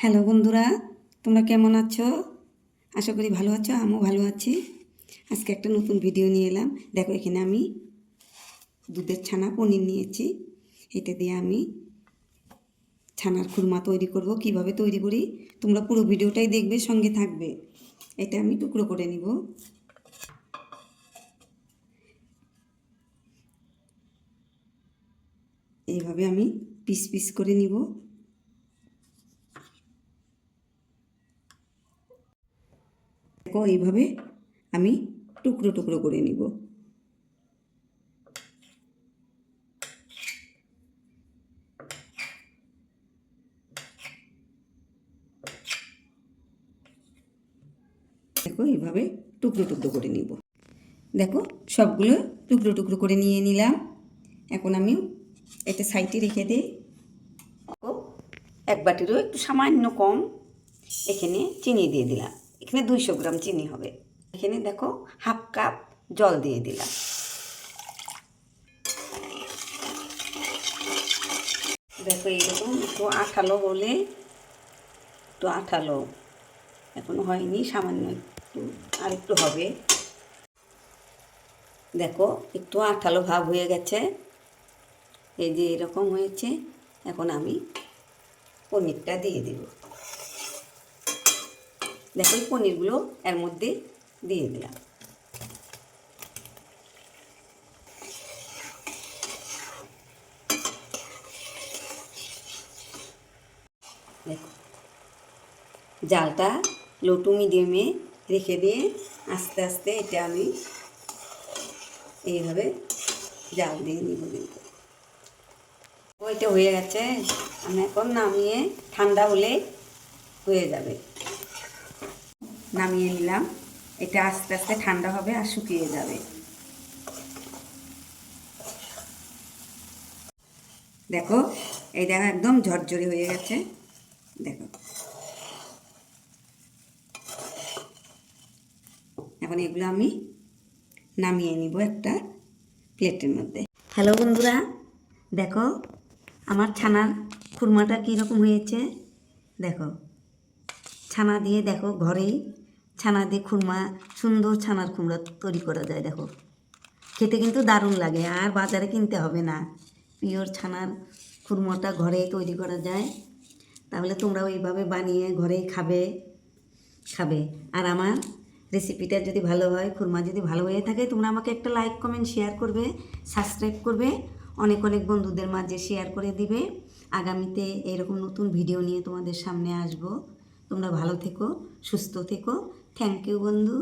Hello বন্ধুরা, তোমরা কেমন আছো? আশা করি ভালো আছো। আমিও ভালো আছি। আজকে একটা নতুন ভিডিও নিয়ে এলাম। দেখো, এখানে আমি দুধের ছানা পনির নিয়েছি। এটা দিয়ে আমি ছানার খুরমা তৈরি করব। কিভাবে তৈরি করি তোমরা পুরো ভিডিওটাই দেখবে, সঙ্গে থাকবে। এটা আমি টুকরো করে নিব। এইভাবে আমি পিস পিস করে নিব। দেখো, এইভাবে আমি টুকরো টুকরো করে নিব। দেখো, এইভাবে টুকরো টুকরো করে নিব। দেখো, সবগুলো টুকরো টুকরো করে নিয়ে নিলাম। এখন আমি এটা সাইডে রেখে দিই। এক বাটিরও একটু সামান্য কম এখানে চিনি দিয়ে দিলাম। এখানে 200 গ্রাম চিনি হবে। এখানে দেখো হাফ কাপ জল দিয়ে দিলাম। দেখো, এইরকম একটু আঠালো হলে, একটু আঠালো এখনো হয়নি, সামান্য একটু আর একটু হবে। দেখো, একটু আঠালো ভাব হয়ে গেছে। এই যে এরকম হয়েছে। এখন আমি পনিরটা দিয়ে দেব। দেখো, এই পনিরগুলো এর মধ্যে দিয়ে দিলাম। দেখো, জালটা লো টু মিডিয়ামে রেখে দিয়ে আস্তে আস্তে এটা আমি এইভাবে জাল দিয়ে নিব। কিন্তু ওইটা হয়ে গেছে। আমি এখন নামিয়ে, ঠান্ডা হলে হয়ে যাবে। নামিয়ে নিলাম। এটা আস্তে আস্তে ঠান্ডা হবে আর শুকিয়ে যাবে। দেখো, এই দেখো একদম ঝরঝরে হয়ে গেছে। দেখো, এখন এগুলো আমি নামিয়ে নিব একটা প্লেটের মধ্যে। হ্যালো বন্ধুরা, দেখো আমার ছানার খুরমাটা কীরকম হয়েছে। দেখো, ছানা দিয়ে, দেখো ঘরেই ছানা দিয়ে খুরমা, সুন্দর ছানার খুরমা তৈরি করা যায়। দেখো, খেতে কিন্তু দারুণ লাগে, আর বাজারে কিনতে হবে না। পিওর ছানার খুরমাটা ঘরেই তৈরি করা যায়। তাহলে তোমরাও এইভাবে বানিয়ে ঘরেই খাবে। আর আমার রেসিপিটা যদি ভালো হয়, খুরমা যদি ভালো হয়ে থাকে, তোমরা আমাকে একটা লাইক, কমেন্ট, শেয়ার করবে, সাবস্ক্রাইব করবে, অনেক অনেক বন্ধুদের মাঝে শেয়ার করে দিবে। আগামীতে এরকম নতুন ভিডিও নিয়ে তোমাদের সামনে আসব। তোমরা ভালো থেকো, সুস্থ থেকো। থ্যাংক ইউ বন্ধু।